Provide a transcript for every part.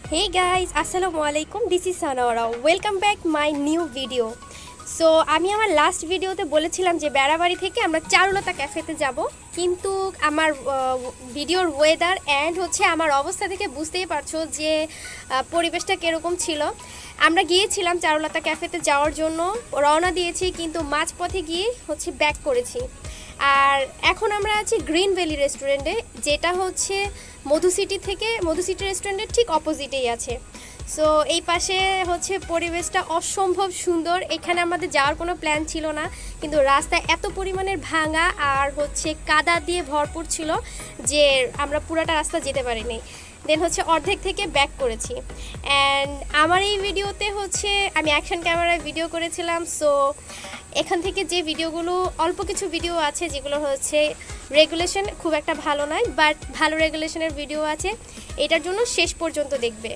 Hey guys, Assalamu alaikum. This is Sanawara. Welcome back my new video. So আমি আমার last ভিডিওতে বলেছিলাম যে বেড়াবাড়ি থেকে আমরা চারুলতা ক্যাফেতে যাব, কিন্তু আমার ভিডিওর ওয়েদার অ্যান্ড হচ্ছে আমার অবস্থা থেকে বুঝতেই পারছো যে পরিবেশটা কীরকম ছিল। আমরা গিয়েছিলাম চারুলতা ক্যাফেতে যাওয়ার জন্য, রওনা দিয়েছি, কিন্তু মাঝপথে গিয়ে হচ্ছে ব্যাক করেছি। আর এখন আমরা আছি গ্রিন ভ্যালি রেস্টুরেন্টে, যেটা হচ্ছে মধু সিটি রেস্টুরেন্টের ঠিক অপোজিটেই আছে। সো এই পাশে হচ্ছে পরিবেশটা অসম্ভব সুন্দর। এখানে আমাদের যাওয়ার কোনো প্ল্যান ছিল না, কিন্তু রাস্তা এত পরিমাণের ভাঙা আর হচ্ছে কাদা দিয়ে ভরপুর ছিল যে আমরা পুরাটা রাস্তা যেতে পারিনি। দেন হচ্ছে অর্ধেক থেকে ব্যাক করেছি। অ্যান্ড আমার এই ভিডিওতে হচ্ছে আমি অ্যাকশন ক্যামেরায় ভিডিও করেছিলাম। সো এখান থেকে যে ভিডিওগুলো, অল্প কিছু ভিডিও আছে যেগুলো হচ্ছে রেগুলেশন খুব একটা ভালো নয়, বাট ভালো রেগুলেশনের ভিডিও আছে, এটার জন্য শেষ পর্যন্ত দেখবে।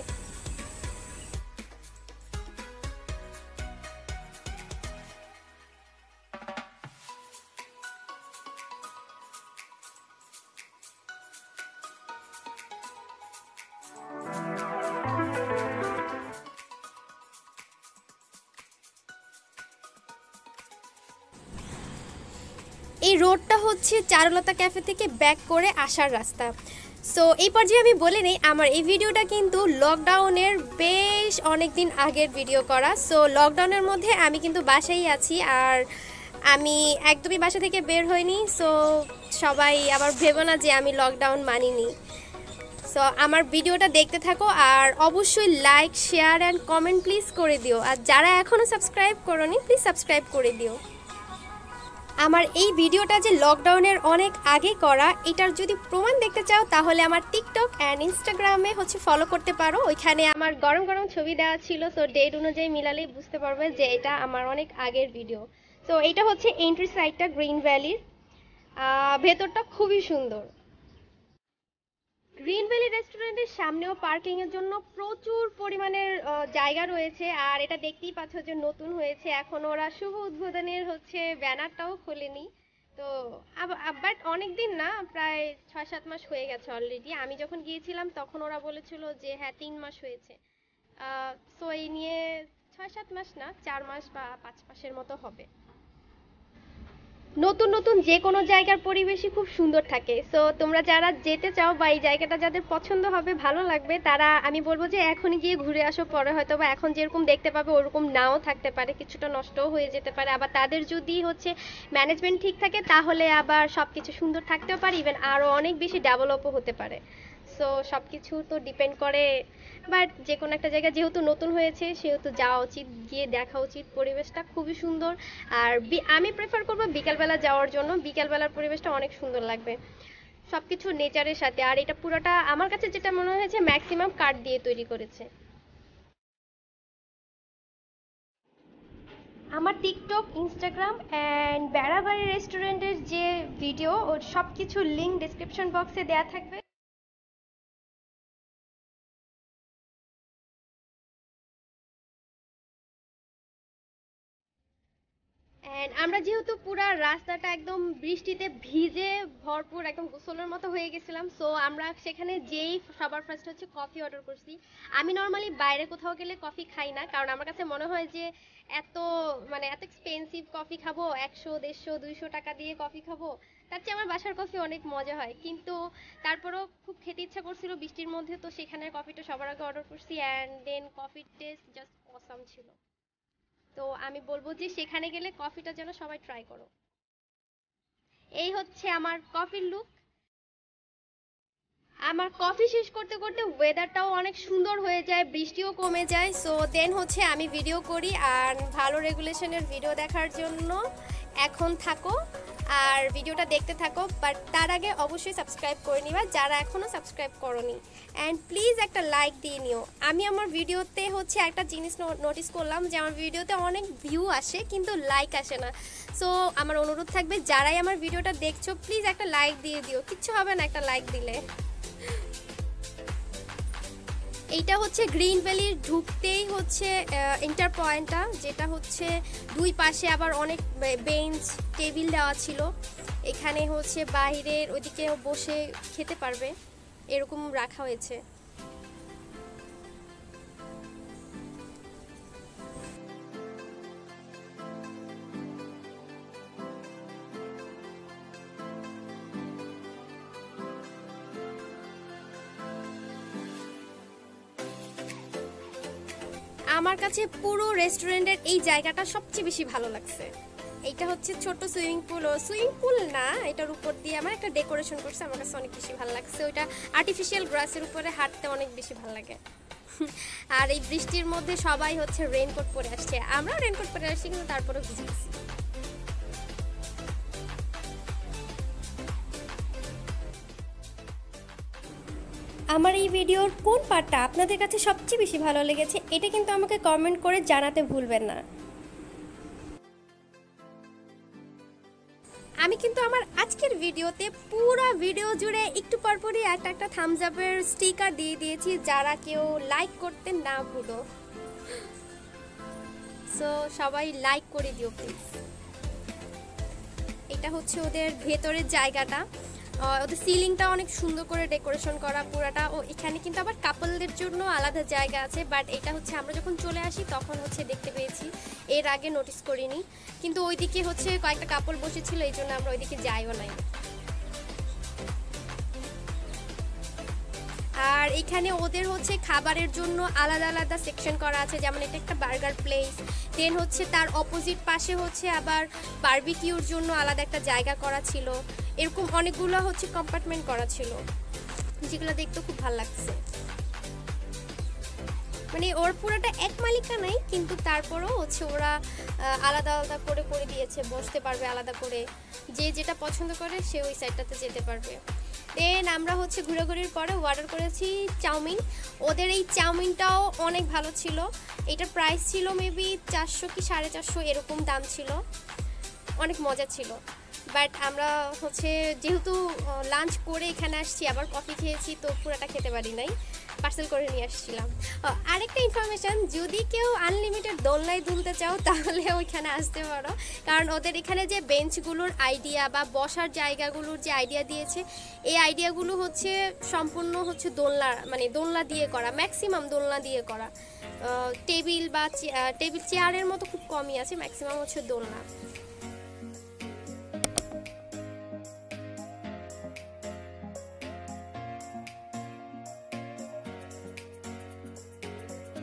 এই রোডটা হচ্ছে চারুলতা ক্যাফে থেকে ব্যাক করে আসার রাস্তা। সো এই পর্যায়ে আমি বলে নেই, আমার এই ভিডিওটা কিন্তু লকডাউনের বেশ অনেক দিন আগের ভিডিও করা। সো লকডাউনের মধ্যে আমি কিন্তু বাসায় আছি, আর আমি একদমই বাসা থেকে বের হইনি। সো সবাই আবার ভেবো না যে আমি লকডাউন মানিনি। সো আমার ভিডিওটা দেখতে থাকো, আর অবশ্যই like, share and comment please করে দিও। আর যারা এখনও সাবস্ক্রাইব করোনি, প্লিজ সাবস্ক্রাইব করে দিও। আমার এই ভিডিওটা যে লকডাউনের অনেক আগে করা, এটার যদি প্রমাণ দেখতে চাও তাহলে আমার টিকটক অ্যান্ড ইনস্টাগ্রামে হচ্ছে ফলো করতে পারো। ওইখানে আমার গরম গরম ছবি দেওয়া ছিল। সো ডেট অনুযায়ী মিলালেই বুঝতে পারবে যে এটা আমার অনেক আগের ভিডিও। সো এটা হচ্ছে এন্ট্রি সাইডটা গ্রিন ভ্যালির, ভেতরটা খুবই সুন্দর। গ্রিন ভ্যালি রেস্টুরেন্টের সামনেও পার্কিংয়ের জন্য প্রচুর পরিমাণের জায়গা রয়েছে। আর এটা দেখতেই পাচ্ছ যে নতুন হয়েছে, এখন ওরা শুভ উদ্বোধনের হচ্ছে ব্যানারটাও খোলেনি। তো বাট অনেক দিন না, প্রায় 6-7 মাস হয়ে গেছে অলরেডি। আমি যখন গিয়েছিলাম তখন ওরা বলেছিল যে হ্যাঁ 3 মাস হয়েছে। সো এই নিয়ে 6-7 মাস না, 4 মাস বা 5 মাসের মতো হবে। নতুন নতুন যে কোনো জায়গার পরিবেশই খুব সুন্দর থাকে। সো তোমরা যারা যেতে চাও বা এই জায়গাটা যাদের পছন্দ হবে, ভালো লাগবে, তারা আমি বলবো যে এখনই গিয়ে ঘুরে আসো। পরে হয়তো বা এখন যেরকম দেখতে পাবে ওরকম নাও থাকতে পারে, কিছুটা নষ্টও হয়ে যেতে পারে। আবার তাদের যদি হচ্ছে ম্যানেজমেন্ট ঠিক থাকে তাহলে আবার সব কিছু সুন্দর থাকতেও পারে, ইভেন আরও অনেক বেশি ডেভেলপও হতে পারে। সো সব কিছু তো ডিপেন্ড করে, বাট যে কোনো একটা জায়গা যেহেতু নতুন হয়েছে সেহেতু যাওয়া উচিত, গিয়ে দেখা উচিত। পরিবেশটা খুবই সুন্দর। আর আমি প্রেফার করবো বিকালবেলা যাওয়ার জন্য। বিকালবেলার পরিবেশটা অনেক সুন্দর লাগবে, সব কিছু নেচারের সাথে। আর এটা পুরোটা আমার কাছে যেটা মনে হয়েছে ম্যাক্সিমাম কাঠ দিয়ে তৈরি করেছে। আমার টিকটক, ইনস্টাগ্রাম অ্যান্ড বেড়াবাড়ি রেস্টুরেন্টের যে ভিডিও, ওর সব কিছু লিঙ্ক ডিসক্রিপশন বক্সে দেওয়া থাকবে। অ্যান্ড আমরা যেহেতু পুরা রাস্তাটা একদম বৃষ্টিতে ভিজে ভরপুর, একদম গোসলের মতো হয়ে গেছিলাম। সো আমরা সেখানে যেই সবার ফার্স্ট হচ্ছে কফি অর্ডার করছি। আমি নর্মালি বাইরে কোথাও গেলে কফি খাই না, কারণ আমার কাছে মনে হয় যে এত এত এক্সপেন্সিভ কফি খাবো, 100, 150, 200 টাকা দিয়ে কফি খাবো, তার চেয়ে আমার বাসার কফি অনেক মজা হয়। কিন্তু তারপরেও খুব খেতে ইচ্ছা করছিল বৃষ্টির মধ্যে, তো সেখানের কফিটা সবার আগে অর্ডার করছি। অ্যান্ড দেন কফির টেস্ট জাস্ট অসাম ছিল। তো আমি বলবো যে সেখানে গেলে কফিটা যেন সবাই ট্রাই করো। এই হচ্ছে আমার কফির লুক। আমার কফি শেষ করতে করতে ওয়েদারটাও অনেক সুন্দর হয়ে যায়, বৃষ্টিও কমে যায়। সো দেন হচ্ছে আমি ভিডিও করি। আর ভালো রেগুলেশনের ভিডিও দেখার জন্য এখন থাকো আর ভিডিওটা দেখতে থাকো, বাট তার আগে অবশ্যই সাবস্ক্রাইব করে নিবা যারা এখনও সাবস্ক্রাইব করোনি। অ্যান্ড প্লিজ একটা লাইক দিয়ে নিও। আমি আমার ভিডিওতে হচ্ছে একটা জিনিস নোটিস করলাম যে আমার ভিডিওতে অনেক ভিউ আসে কিন্তু লাইক আসে না। সো আমার অনুরোধ থাকবে, যারাই আমার ভিডিওটা দেখছো প্লিজ একটা লাইক দিয়ে দিও, কিচ্ছু হবে না একটা লাইক দিলে। এইটা হচ্ছে গ্রিন ভ্যালির ঢুকতেই হচ্ছে এন্টার পয়েন্টটা, যেটা হচ্ছে দুই পাশে আবার অনেক বেঞ্চ টেবিল দেওয়া ছিল। এখানে হচ্ছে বাইরের ওইদিকে বসে খেতে পারবে, এরকম রাখা হয়েছে। আমার কাছে পুরো রেস্টুরেন্টের এই জায়গাটা সবচেয়ে বেশি ভালো লাগছে। এইটা হচ্ছে ছোট সুইমিং পুল না, এটার উপর দিয়ে আমার একটা ডেকোরেশন করছে, আমার কাছে অনেক বেশি ভালো লাগছে। ওইটা আর্টিফিশিয়াল গ্রাসের উপরে হাঁটতে অনেক বেশি ভালো লাগে। আর এই বৃষ্টির মধ্যে সবাই হচ্ছে রেইনকোট পরে আসছে, আমরা রেইনকোট পরে আসছি কিন্তু তারপরেও ভিজে গেছি। আমার এই ভিডিওর কোন পার্টটা আপনাদের কাছে সবচেয়ে বেশি ভালো লেগেছে এটা কিন্তু আমাকে কমেন্ট করে জানাতে ভুলবেন না। আমি কিন্তু আমার আজকের ভিডিওতে পুরো ভিডিও জুড়ে একটু পরপরই একটা থামস আপের স্টিকার দিয়ে দিয়েছি, যারা কেউ লাইক করতে না ভুলো। সো সবাই লাইক করে দিও প্লিজ। এটা হচ্ছে ওদের ভেতরের জায়গাটা, ওদের সিলিংটা অনেক সুন্দর করে ডেকোরেশন করা পুরাটা। ও এখানে কিন্তু আবার কাপলদের জন্য আলাদা জায়গা আছে, বাট এটা হচ্ছে আমরা যখন চলে আসি তখন হচ্ছে দেখতে পেয়েছি, এর আগে নোটিস করিনি। কিন্তু ওইদিকে হচ্ছে কয়েকটা কাপল বসেছিল, এই জন্য আমরা ওইদিকে যাইও নাই। আর এখানে ওদের হচ্ছে খাবারের জন্য আলাদা আলাদা সেকশন করা আছে, যেমন এটা একটা বার্গার প্লেস, দেন হচ্ছে তার অপোজিট পাশে হচ্ছে আবার বারবিকিউর জন্য আলাদা একটা জায়গা করা ছিল। এরকম অনেকগুলো হচ্ছে কম্পার্টমেন্ট করা ছিল, যেগুলো দেখতে খুব ভালো লাগছে। মানে ওর পুরোটা এক মালিকা নাই, কিন্তু তারপরেও হচ্ছে ওরা আলাদা আলাদা করে করে দিয়েছে, বসতে পারবে আলাদা করে, যে যেটা পছন্দ করে সে ওই সাইডটাতে যেতে পারবে। দেন আমরা হচ্ছে ঘোরাঘুরির পরে অর্ডার করেছি চাউমিন। ওদের এই চাউমিনটাও অনেক ভালো ছিল, এটার প্রাইস ছিল মেবি 400 কি 450 এরকম দাম ছিল, অনেক মজা ছিল। বাট আমরা হচ্ছে যেহেতু লাঞ্চ করে এখানে আসছি, আবার কফি খেয়েছি, তো পুরোটা খেতে পারি নাই, পার্সেল করে নিয়ে আসছিলাম। আরেকটা ইনফরমেশান, যদি কেউ আনলিমিটেড দোলনায় দুলতে চাও তাহলে ওইখানে আসতে পারো, কারণ ওদের এখানে যে বেঞ্চগুলোর আইডিয়া বা বসার জায়গাগুলোর যে আইডিয়া দিয়েছে, এই আইডিয়াগুলো হচ্ছে সম্পূর্ণ হচ্ছে দোলনা দিয়ে করা, ম্যাক্সিমাম দোলনা দিয়ে করা। টেবিল চেয়ারের মতো খুব কমই আছে, ম্যাক্সিমাম হচ্ছে দোলনা।